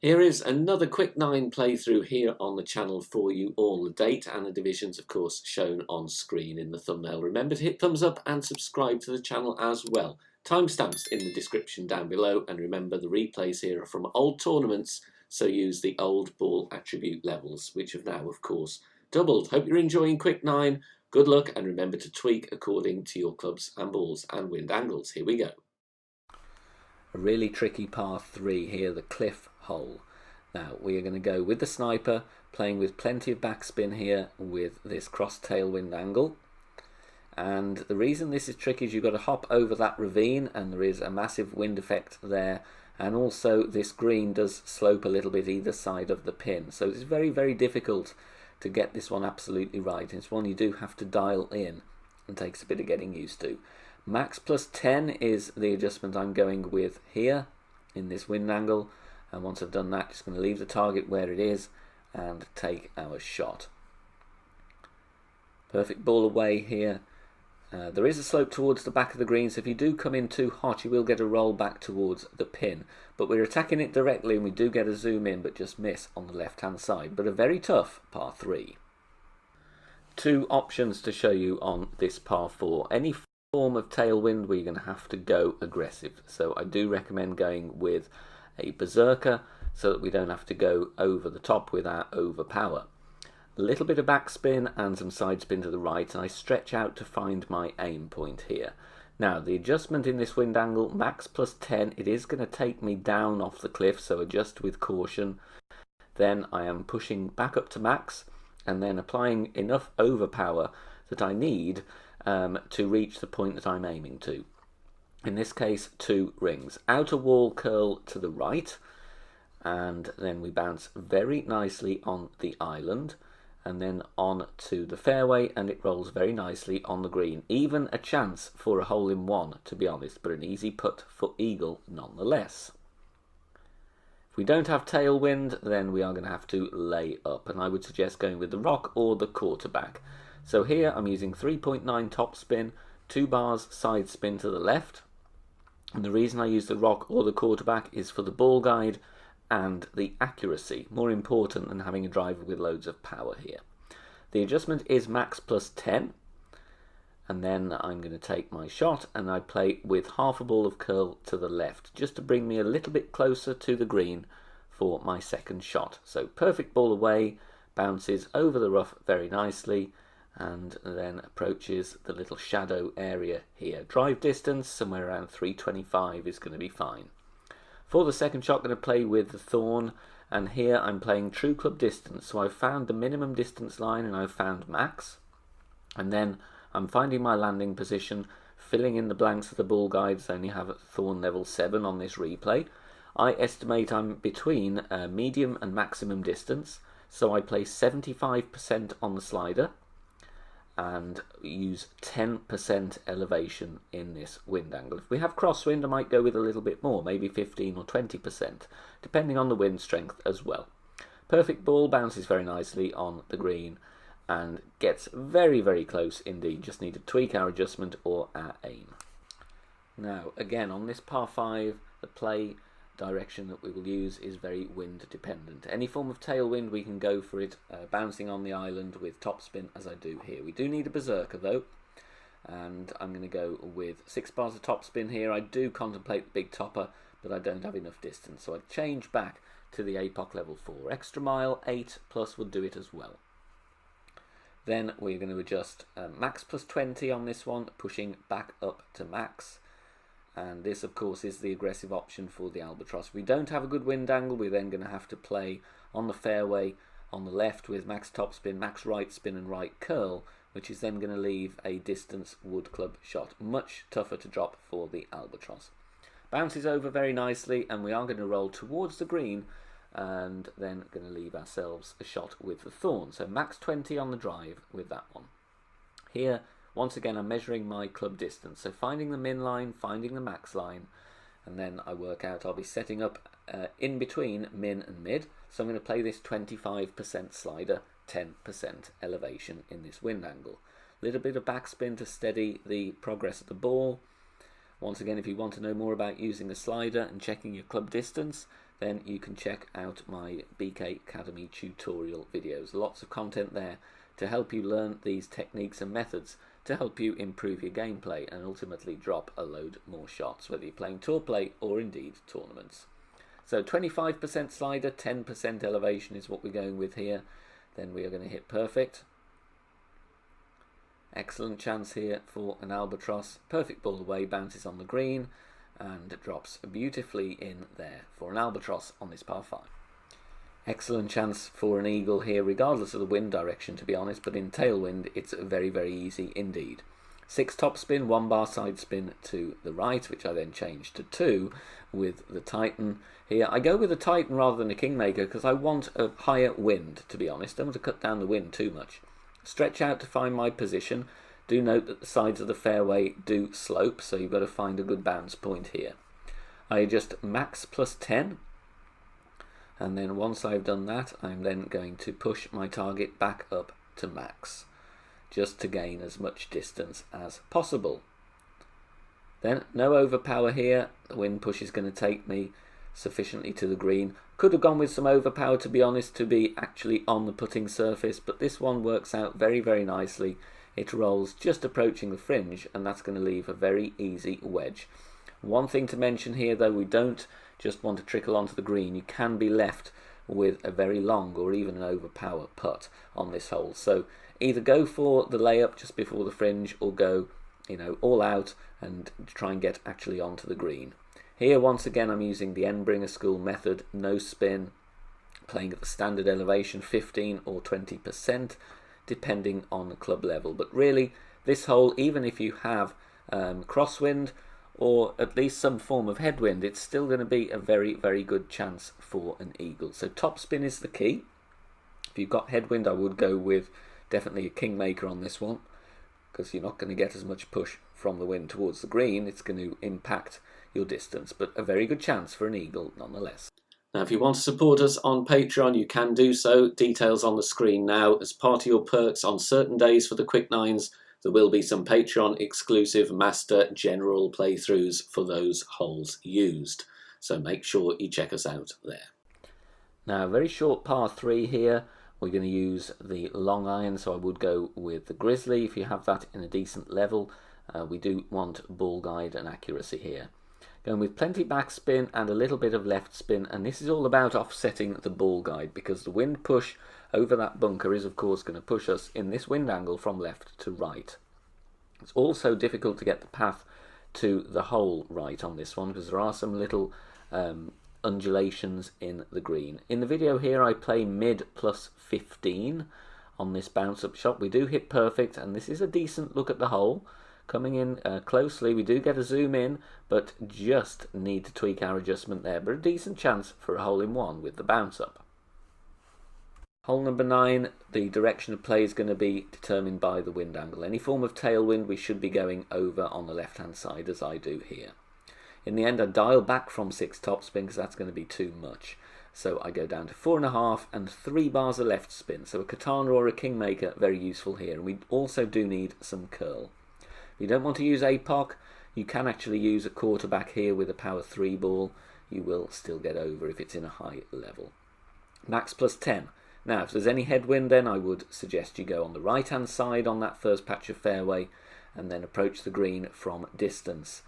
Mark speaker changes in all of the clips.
Speaker 1: Here is another quick 9 playthrough here on the channel for you all. The date and the divisions, of course, shown on screen in the thumbnail. Remember to hit thumbs up and subscribe to the channel as well. Timestamps in the description down below, and remember the replays here are from old tournaments, so use the old ball attribute levels, which have now, of course, doubled. Hope you're enjoying Quick 9. Good luck, and remember to tweak according to your clubs and balls and wind angles. Here we go. A really tricky par 3 here, the cliff hole. Now we are going to go with the sniper, playing with plenty of backspin here with this cross tailwind angle. And the reason this is tricky is you've got to hop over that ravine, and there is a massive wind effect there, and also this green does slope a little bit either side of the pin, so it's very, very difficult to get this one absolutely right. It's one you do have to dial in and takes a bit of getting used to. Max plus 10 is the adjustment I'm going with here in this wind angle, and once I've done that, just going to leave the target where it is and take our shot. Perfect ball away here. There is a slope towards the back of the green, so if you do come in too hot you will get a roll back towards the pin, but we're attacking it directly and we do get a zoom in but just miss on the left hand side. But a very tough par 3. Two options to show you on this par 4. Any form of tailwind we're going to have to go aggressive, so I do recommend going with a berserker so that we don't have to go over the top with our overpower. A little bit of backspin and some side spin to the right, and I stretch out to find my aim point here. Now the adjustment in this wind angle, max plus 10, it is going to take me down off the cliff, so adjust with caution. Then I am pushing back up to max and then applying enough overpower that I need to reach the point that I'm aiming to. In this case, 2 rings. Outer wall curl to the right, and then we bounce very nicely on the island, and then on to the fairway, and it rolls very nicely on the green. Even a chance for a hole-in-one, to be honest, but an easy putt for eagle nonetheless. If we don't have tailwind, then we are going to have to lay up, and I would suggest going with the rock or the quarterback. So here I'm using 3.9 topspin, 2 bars side spin to the left, and the reason I use the rock or the quarterback is for the ball guide and the accuracy, more important than having a driver with loads of power here. The adjustment is max plus 10, and then I'm going to take my shot and I play with half a ball of curl to the left, just to bring me a little bit closer to the green for my second shot. So perfect ball away, bounces over the rough very nicely, and then approaches the little shadow area here. Drive distance somewhere around 325 is going to be fine. For the second shot, I'm going to play with the thorn, and here I'm playing true club distance. So I've found the minimum distance line and I've found max, and then I'm finding my landing position, filling in the blanks of the ball guides. I only have thorn level 7 on this replay. I estimate I'm between medium and maximum distance, so I play 75% on the slider and use 10% elevation in this wind angle. If we have crosswind, I might go with a little bit more, maybe 15 or 20%, depending on the wind strength as well. Perfect ball bounces very nicely on the green and gets very, very close indeed. Just need to tweak our adjustment or our aim. Now, again, on this par 5, the play direction that we will use is very wind dependent. Any form of tailwind we can go for it, bouncing on the island with topspin as I do here. We do need a berserker though, and I'm going to go with 6 bars of topspin here. I do contemplate the big topper, but I don't have enough distance, so I change back to the APR level 4. Extra mile 8 plus would do it as well. Then we're going to adjust max plus 20 on this one, pushing back up to max. And this, of course, is the aggressive option for the albatross. If we don't have a good wind angle, we're then going to have to play on the fairway on the left with max topspin, max right spin and right curl, which is then going to leave a distance wood club shot. Much tougher to drop for the albatross. Bounces over very nicely, and we are going to roll towards the green and then going to leave ourselves a shot with the thorn. So max 20 on the drive with that one. Here, once again, I'm measuring my club distance, so finding the min line, finding the max line, and then I work out I'll be setting up in between min and mid. So I'm going to play this 25% slider, 10% elevation in this wind angle. A little bit of backspin to steady the progress of the ball. Once again, if you want to know more about using a slider and checking your club distance, then you can check out my BK Academy tutorial videos. Lots of content there to help you learn these techniques and methods to help you improve your gameplay and ultimately drop a load more shots, whether you're playing tour play or indeed tournaments. So 25% slider, 10% elevation is what we're going with here. Then we are going to hit perfect. Excellent chance here for an albatross. Perfect ball away, bounces on the green and drops beautifully in there for an albatross on this par 5. Excellent chance for an eagle here, regardless of the wind direction, to be honest, but in tailwind it's very, very easy indeed. 6 top spin, 1 bar side spin to the right, which I then changed to 2 with the Titan here. I go with a Titan rather than a Kingmaker because I want a higher wind, to be honest. I don't want to cut down the wind too much. Stretch out to find my position. Do note that the sides of the fairway do slope, so you've got to find a good bounce point here. I adjust max plus 10, and then once I've done that, I'm then going to push my target back up to max, just to gain as much distance as possible. Then no overpower here. The wind push is going to take me sufficiently to the green. Could have gone with some overpower, to be honest, to be actually on the putting surface, but this one works out very, very nicely. It rolls just approaching the fringe, and that's going to leave a very easy wedge. One thing to mention here, though, we don't just want to trickle onto the green. You can be left with a very long or even an overpower putt on this hole. So either go for the layup just before the fringe or go, all out and try and get actually onto the green. Here, once again, I'm using the Endbringer School method, no spin, playing at the standard elevation, 15 or 20%, depending on the club level. But really, this hole, even if you have crosswind or at least some form of headwind, it's still going to be a very, very good chance for an eagle. So top spin is the key. If you've got headwind, I would go with definitely a Kingmaker on this one, because you're not going to get as much push from the wind towards the green. It's going to impact your distance, but a very good chance for an eagle nonetheless. Now, if you want to support us on Patreon, you can do so. Details on the screen now. As part of your perks on certain days for the Quick Nines, there will be some Patreon exclusive Master General playthroughs for those holes used. So make sure you check us out there. Now, a very short par 3 here. We're going to use the long iron, so I would go with the Grizzly if you have that in a decent level. We do want ball guide and accuracy here. Going with plenty backspin and a little bit of left spin, and this is all about offsetting the ball guide, because the wind push over that bunker is of course going to push us in this wind angle from left to right. It's also difficult to get the path to the hole right on this one because there are some little undulations in the green. In the video here I play mid plus 15 on this bounce up shot. We do hit perfect, and this is a decent look at the hole. Coming in closely, we do get a zoom in, but just need to tweak our adjustment there. But a decent chance for a hole in one with the bounce up. Hole number 9, the direction of play is going to be determined by the wind angle. Any form of tailwind we should be going over on the left hand side, as I do here. In the end, I dial back from 6 topspin because that's going to be too much. So I go down to 4.5 and 3 bars of left spin. So a Katana or a Kingmaker, very useful here. And we also do need some curl. If you don't want to use APR, you can actually use a quarterback here with a power 3 ball. You will still get over if it's in a high level. Max plus 10. Now, if there's any headwind, then I would suggest you go on the right-hand side on that first patch of fairway and then approach the green from distance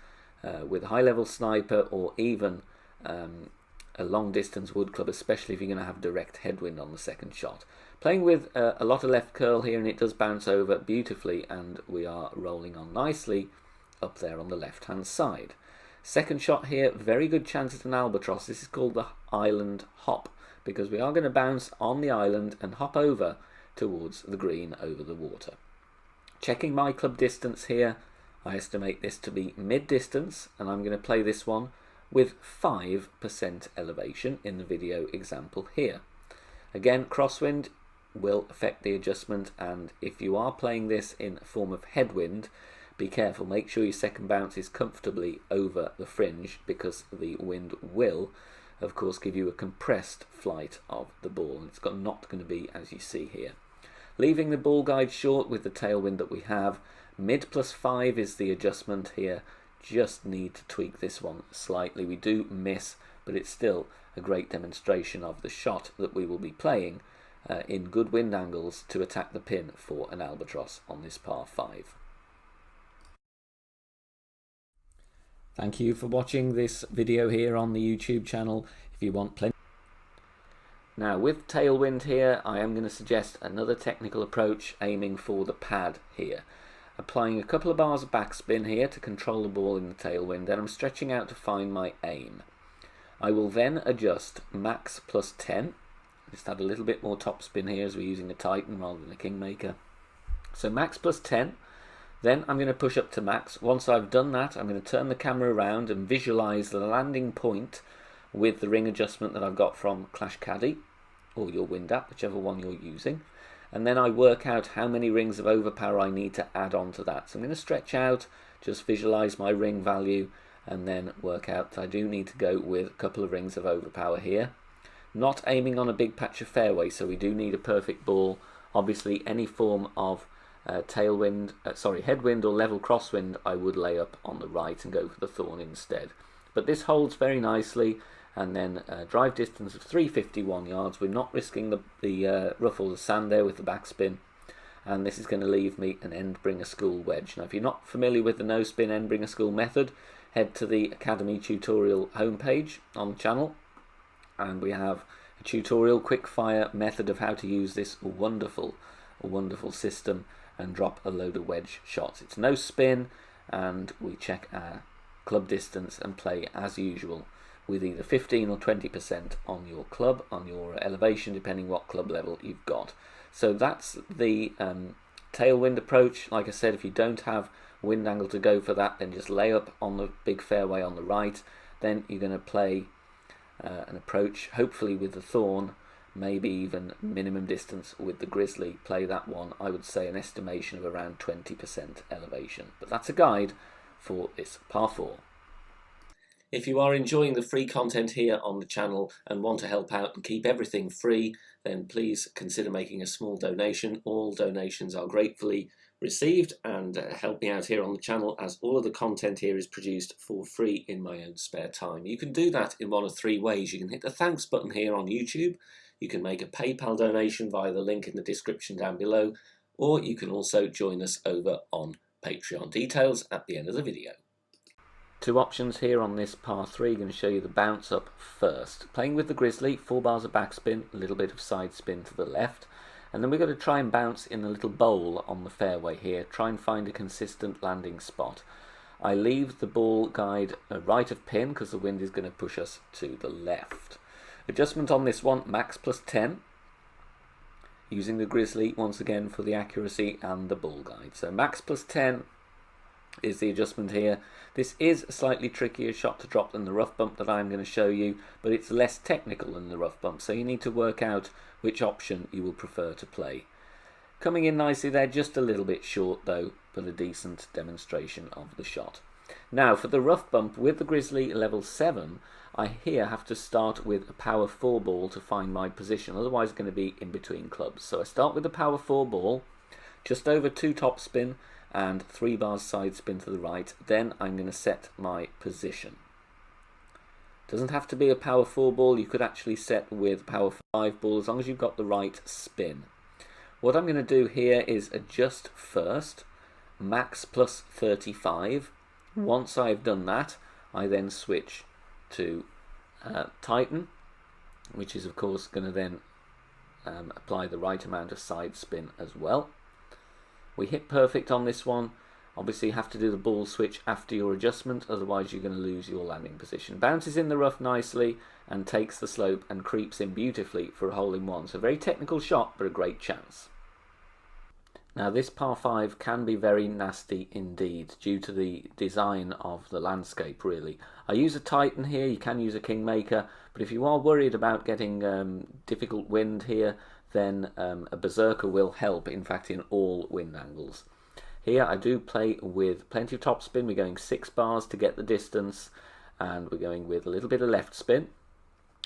Speaker 1: with a high-level sniper or even a long-distance wood club, especially if you're going to have direct headwind on the second shot. Playing with a lot of left curl here, and it does bounce over beautifully, and we are rolling on nicely up there on the left-hand side. Second shot here, very good chance at an albatross. This is called the island hop, because we are going to bounce on the island and hop over towards the green over the water. Checking my club distance here, I estimate this to be mid-distance, and I'm going to play this one with 5% elevation in the video example here. Again, crosswind will affect the adjustment, and if you are playing this in a form of headwind, be careful. Make sure your second bounce is comfortably over the fringe, because the wind will, of course, give you a compressed flight of the ball, and it's not going to be as you see here. Leaving the ball guide short with the tailwind that we have. Mid plus 5 is the adjustment here. Just need to tweak this one slightly. We do miss, but it's still a great demonstration of the shot that we will be playing in good wind angles to attack the pin for an albatross on this par 5. Thank you for watching this video here on the YouTube channel. If you want plenty. Now with tailwind here, I am going to suggest another technical approach aiming for the pad here. Applying a couple of bars of backspin here to control the ball in the tailwind, and I'm stretching out to find my aim. I will then adjust max plus 10. Just add a little bit more topspin here as we're using a Titan rather than a Kingmaker. So max plus 10. Then I'm going to push up to max. Once I've done that, I'm going to turn the camera around and visualize the landing point with the ring adjustment that I've got from Clash Caddy or your wind app, whichever one you're using. And then I work out how many rings of overpower I need to add on to that. So I'm going to stretch out, just visualize my ring value, and then work out that I do need to go with a couple of rings of overpower here. Not aiming on a big patch of fairway, so we do need a perfect ball. Obviously any form of headwind or level crosswind I would lay up on the right and go for the thorn instead. But this holds very nicely, and then drive distance of 351 yards. We're not risking the rough or the sand there with the backspin, and this is going to leave me an end bringer school wedge. Now if you're not familiar with the no spin end bringer school method, head to the Academy tutorial homepage on the channel, and we have a tutorial quick fire method of how to use this wonderful system and drop a load of wedge shots. It's no spin, and we check our club distance and play as usual with either 15 or 20% on your club, on your elevation, depending what club level you've got. So that's the tailwind approach. Like I said, if you don't have wind angle to go for that, then just lay up on the big fairway on the right. Then you're going to play an approach, hopefully with the thorn, maybe even minimum distance with the grizzly. Play that one, I would say an estimation of around 20% elevation. But that's a guide for this par 4. If you are enjoying the free content here on the channel and want to help out and keep everything free, then please consider making a small donation. All donations are gratefully received and help me out here on the channel, as all of the content here is produced for free in my own spare time. You can do that in one of 3 ways. You can hit the thanks button here on YouTube, you can make a PayPal donation via the link in the description down below, or you can also join us over on Patreon. Details at the end of the video. 2 options here on this par 3. I'm going to show you the bounce up first. Playing with the grizzly, 4 bars of backspin, a little bit of side spin to the left, and then we're going to try and bounce in a little bowl on the fairway here. Try and find a consistent landing spot. I leave the ball guide right of pin because the wind is going to push us to the left. Adjustment on this one, max plus 10. Using the grizzly once again for the accuracy and the ball guide. So max plus 10 is the adjustment here. This is a slightly trickier shot to drop than the rough bump that I'm going to show you, but it's less technical than the rough bump, so you need to work out which option you will prefer to play. Coming in nicely there, just a little bit short though, but a decent demonstration of the shot. Now for the rough bump with the grizzly level 7, I here have to start with a power 4 ball to find my position, otherwise it's going to be in between clubs. So I start with the power 4 ball, just over 2 topspin and 3 bars side spin to the right. Then I'm going to set my position. Doesn't have to be a power 4 ball, you could actually set with power 5 ball as long as you've got the right spin. What I'm going to do here is adjust first, max plus 35. Once I've done that, I then switch to Titan, which is of course going to then apply the right amount of side spin as well. We hit perfect on this one. Obviously you have to do the ball switch after your adjustment, otherwise you're going to lose your landing position. Bounces in the rough nicely and takes the slope and creeps in beautifully for a hole in one. So very technical shot, but a great chance. Now this par 5 can be very nasty indeed due to the design of the landscape really. I use a Titan here, you can use a Kingmaker, but if you are worried about getting difficult wind here, then a Berserker will help, in fact in all wind angles. Here I do play with plenty of topspin. We're going 6 bars to get the distance, and we're going with a little bit of left spin,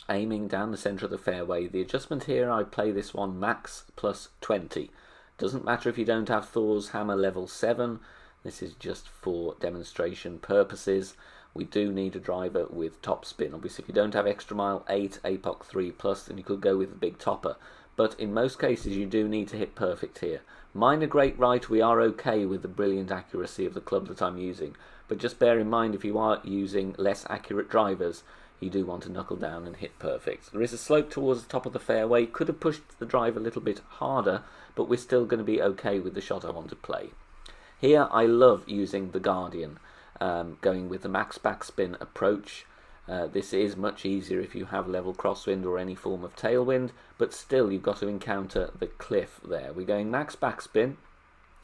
Speaker 1: aiming down the centre of the fairway. The adjustment here, I play this one max plus 20. Doesn't matter if you don't have Thor's Hammer level 7, This is just for demonstration purposes. We do need a driver with top spin. Obviously, if you don't have extra mile 8, APOC 3 plus, then you could go with the big topper. But in most cases, you do need to hit perfect here. Minor great right, we are okay with the brilliant accuracy of the club that I'm using. But just bear in mind, if you are using less accurate drivers, you do want to knuckle down and hit perfect. There is a slope towards the top of the fairway. Could have pushed the drive a little bit harder, but we're still going to be okay with the shot I want to play. Here, I love using the Guardian, going with the max backspin approach. This is much easier if you have level crosswind or any form of tailwind, but still you've got to encounter the cliff there. We're going max backspin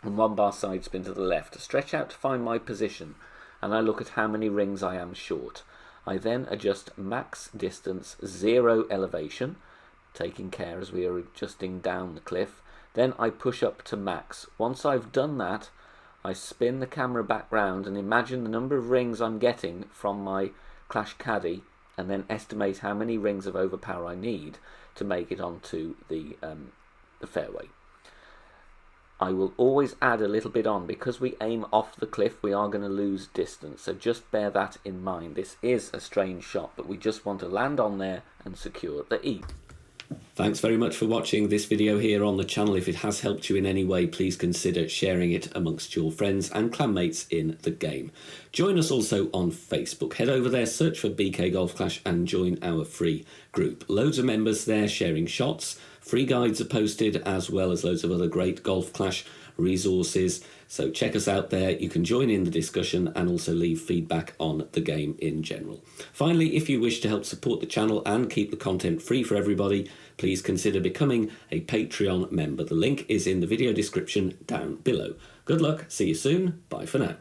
Speaker 1: and 1 bar side spin to the left. Stretch out to find my position, and I look at how many rings I am short. I then adjust max distance, 0 elevation, taking care as we are adjusting down the cliff. Then I push up to max. Once I've done that, I spin the camera back round and imagine the number of rings I'm getting from my Clash Caddy, and then estimate how many rings of overpower I need to make it onto the fairway. I will always add a little bit on. Because we aim off the cliff, we are going to lose distance, so just bear that in mind. This is a strange shot, but we just want to land on there and secure the E. Thanks very much for watching this video here on the channel. If it has helped you in any way, please consider sharing it amongst your friends and clanmates in the game. Join us also on Facebook. Head over there, search for BK Golf Clash and join our free group. Loads of members there sharing shots. Free guides are posted, as well as loads of other great Golf Clash resources. So check us out there. You can join in the discussion and also leave feedback on the game in general. Finally, if you wish to help support the channel and keep the content free for everybody, please consider becoming a Patreon member. The link is in the video description down below. Good luck, see you soon, bye for now.